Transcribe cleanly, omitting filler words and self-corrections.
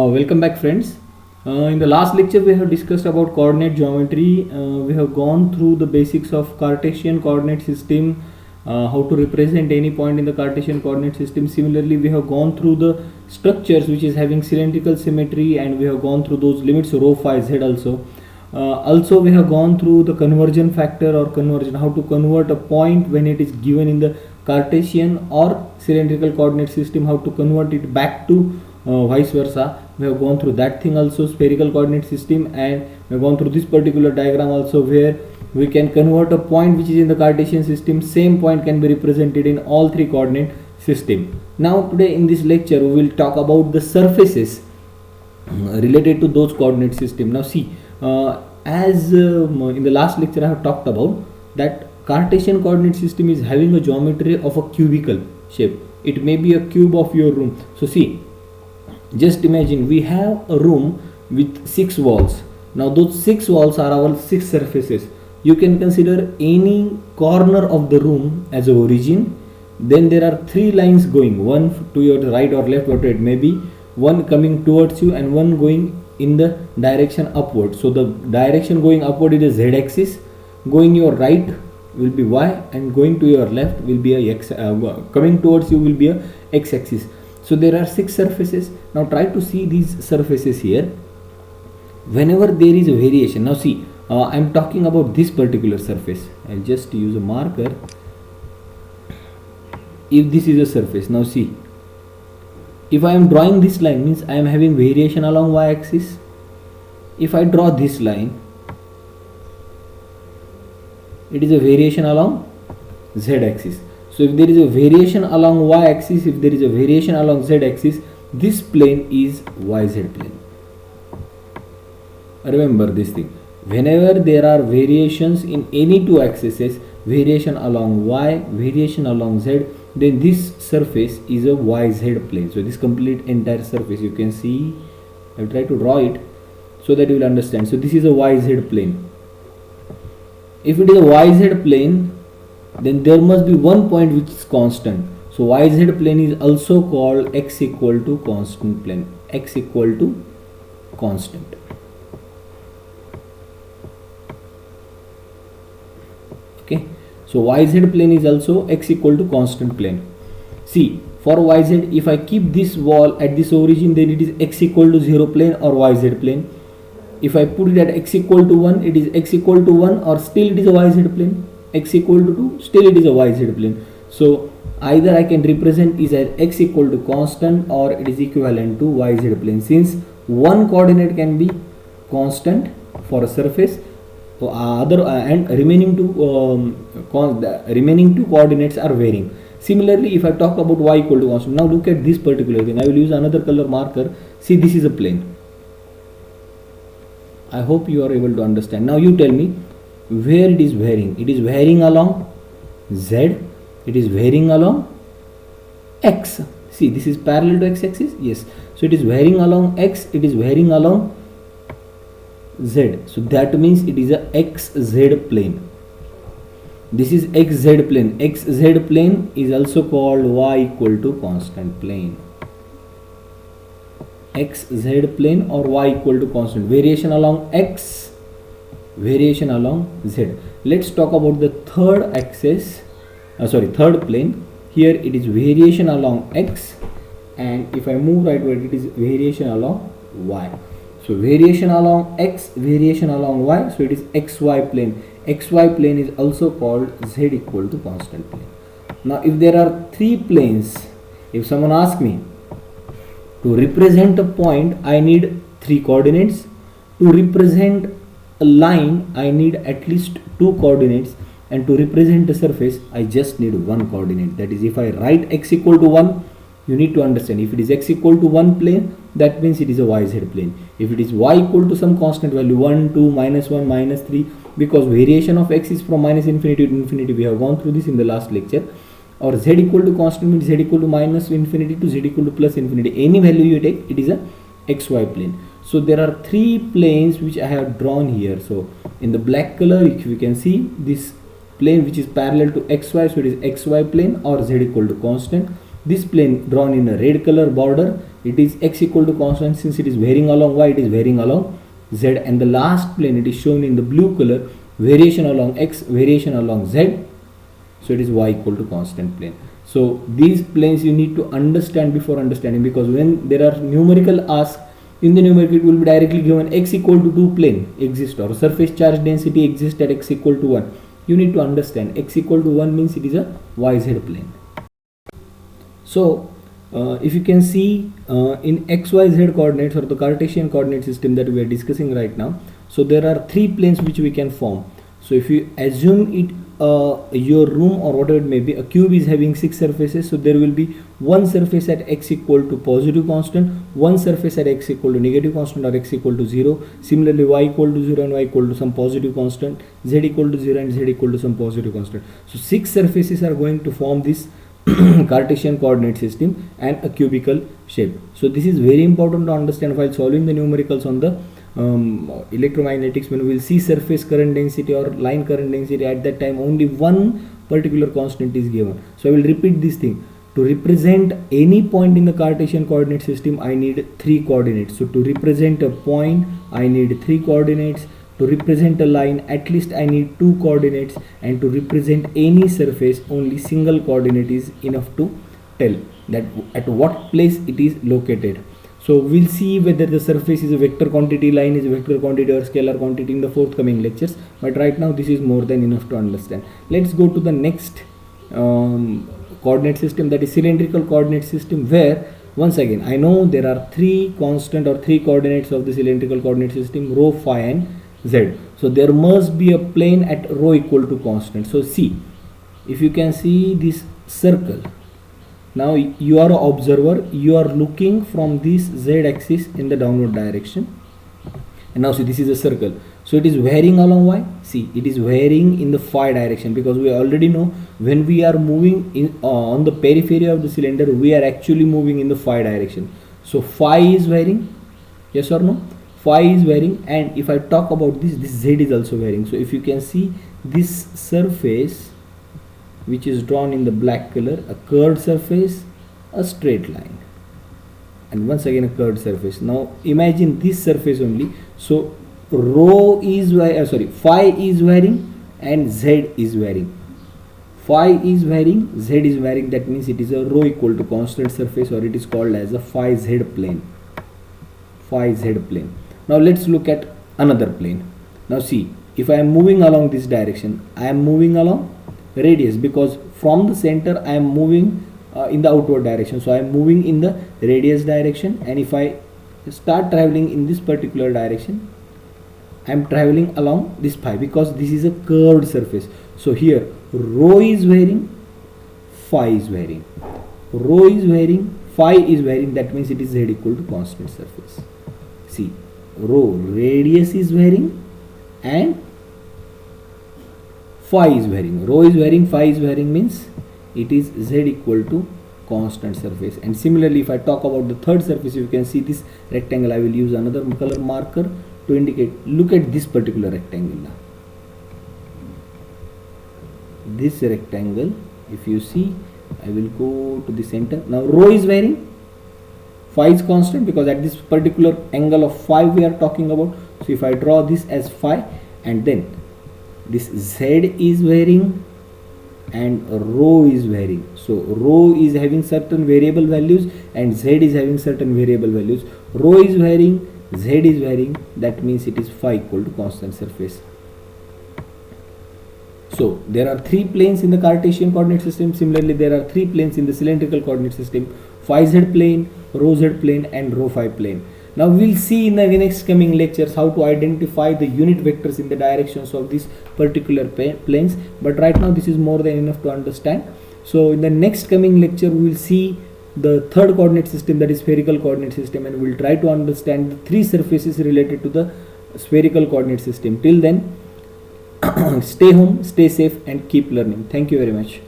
Welcome back, friends. In the last lecture we have discussed about coordinate geometry. We have gone through the basics of Cartesian coordinate system, how to represent any point in the Cartesian coordinate system. Similarly, we have gone through the structures which is having cylindrical symmetry, and we have gone through those limits rho, phi, z also. Also we have gone through the conversion factor or conversion, how to convert a point when it is given in the Cartesian or cylindrical coordinate system, how to convert it back to vice versa. We have gone through that thing also, spherical coordinate system, and we have gone through this particular diagram also, where we can convert a point which is in the Cartesian system. Same point can be represented in all three coordinate system. Now today in this lecture we will talk about the surfaces related to those coordinate system. Now see, as in the last lecture I have talked about that Cartesian coordinate system is having a geometry of a cubical shape. It may be a cube of your room. So see, just imagine we have a room with 6 walls. Now those 6 walls are our 6 surfaces. You can consider any corner of the room as a origin. Then there are 3 lines going, one to your right or left, whatever it may be, one coming towards you and one going in the direction upward. So the direction going upward is a z axis, going your right will be y, and going to your left will be a x, coming towards you will be a x axis. So there are 6 surfaces. Now try to see these surfaces here. Whenever there is a variation, now see, I am talking about this particular surface. I'll just use a marker. If this is a surface, now see, if I am drawing this line, means I am having variation along y axis. If I draw this line, it is a variation along z axis. So if there is a variation along y axis, if there is a variation along z axis, this plane is yz plane. Remember this thing. Whenever there are variations in any two axes, variation along y, variation along z, then this surface is a yz plane. So this complete entire surface, you can see, I will try to draw it so that you will understand. So this is a yz plane. If it is a yz plane, then there must be one point which is constant. So yz plane is also called x equal to constant plane. X equal to constant. Okay. So yz plane is also x equal to constant plane. See, for yz, if I keep this wall at this origin, then it is x equal to 0 plane or yz plane. If I put it at x equal to 1, it is x equal to 1, or still it is a yz plane. X equal to 2, still it is a yz plane. So either I can represent is as x equal to constant, or it is equivalent to yz plane. Since one coordinate can be constant for a surface, and remaining two coordinates are varying. Similarly, if I talk about y equal to constant, now look at this particular thing. I will use another color marker. See, this is a plane. I hope you are able to understand. Now you tell me where it is varying. It is varying along z. It is varying along x. See, this is parallel to x axis. Yes. So it is varying along x. It is varying along z. So that means it is a xz plane. This is xz plane. Xz plane is also called y equal to constant plane. Xz plane or y equal to constant. Variation along x, variation along z. Let's talk about the third axis. Third plane. Here it is variation along x, and if I move rightward, it is variation along y. So variation along x, variation along y. So it is xy plane. Xy plane is also called z equal to constant plane. Now if there are 3 planes, if someone asks me to represent a point, I need 3 coordinates. To represent a line, I need at least 2 coordinates. And to represent a surface, I just need 1 coordinate. That is, if I write x equal to 1, you need to understand, if it is x equal to 1 plane, that means it is a yz plane. If it is y equal to some constant value, 1, 2, minus 1, minus 3, because variation of x is from minus infinity to infinity, we have gone through this in the last lecture. Or z equal to constant means z equal to minus infinity to z equal to plus infinity. Any value you take, it is a xy plane. So there are 3 planes which I have drawn here. So in the black color, if you can see this plane which is parallel to xy, so it is xy plane or z equal to constant. This plane drawn in a red color border, it is x equal to constant. Since it is varying along y, it is varying along z, and the last plane, it is shown in the blue color, variation along x, variation along z, so it is y equal to constant plane. So these planes you need to understand before understanding, because when there are numerical asks, in the numerical it will be directly given x equal to 2 plane exist, or surface charge density exists at x equal to 1. You need to understand x equal to 1 means it is a yz plane. So if you can see in xyz coordinates, or the Cartesian coordinate system that we are discussing right now, so there are 3 planes which we can form. So if you assume it your room or whatever it may be, a cube is having 6 surfaces, so there will be one surface at x equal to positive constant, one surface at x equal to negative constant or x equal to 0. Similarly, y equal to 0 and y equal to some positive constant, z equal to 0 and z equal to some positive constant. So 6 surfaces are going to form this Cartesian coordinate system and a cubical shape. So this is very important to understand while solving the numericals on the electromagnetics. When we will see surface current density or line current density, at that time only one particular constant is given. So I will repeat this thing. To represent any point in the Cartesian coordinate system, I need 3 coordinates. So to represent a point, I need 3 coordinates. To represent a line, at least I need 2 coordinates, and to represent any surface, only single coordinate is enough to tell that at what place it is located. So we'll see whether the surface is a vector quantity, line is a vector quantity or scalar quantity in the forthcoming lectures, but right now this is more than enough to understand. Let's go to the next coordinate system, that is cylindrical coordinate system, where once again I know there are 3 constant or 3 coordinates of the cylindrical coordinate system, rho, phi and z. So there must be a plane at rho equal to constant. So see, if you can see this circle, now you are an observer, you are looking from this z axis in the downward direction, and now see this is a circle, so it is varying along y. See, it is varying in the phi direction, because we already know when we are moving in on the periphery of the cylinder, we are actually moving in the phi direction. So phi is varying, yes or no? Phi is varying, and if I talk about this z is also varying. So if you can see this surface which is drawn in the black color, a curved surface, a straight line, and once again a curved surface. Now imagine this surface only. So rho is phi is varying and z is varying. Phi is varying, z is varying, that means it is a rho equal to constant surface, or it is called as a phi z plane. Phi z plane. Now let's look at another plane. Now see, if I am moving along this direction, I am moving along radius, because from the center I am moving in the outward direction, so I am moving in the radius direction, and if I start traveling in this particular direction, I am traveling along this phi, because this is a curved surface. So here rho is varying, phi is varying, rho is varying, phi is varying, that means it is z equal to constant surface. See, rho, radius is varying and phi is varying. Rho is varying, phi is varying, means it is z equal to constant surface. And similarly, if I talk about the third surface, you can see this rectangle. I will use another color marker to indicate. Look at this particular rectangle now. This rectangle, if you see, I will go to the center. Now rho is varying, phi is constant, because at this particular angle of phi we are talking about. So if I draw this as phi, and then this z is varying and rho is varying. So rho is having certain variable values and z is having certain variable values. Rho is varying, z is varying, that means it is phi equal to constant surface. So there are 3 planes in the Cartesian coordinate system. Similarly, there are 3 planes in the cylindrical coordinate system: phi z plane, rho z plane and rho phi plane. Now we will see in the next coming lectures how to identify the unit vectors in the directions of these particular planes, but right now this is more than enough to understand. So in the next coming lecture we will see the third coordinate system, that is spherical coordinate system, and we will try to understand the 3 surfaces related to the spherical coordinate system. Till then, stay home, stay safe and keep learning. Thank you very much.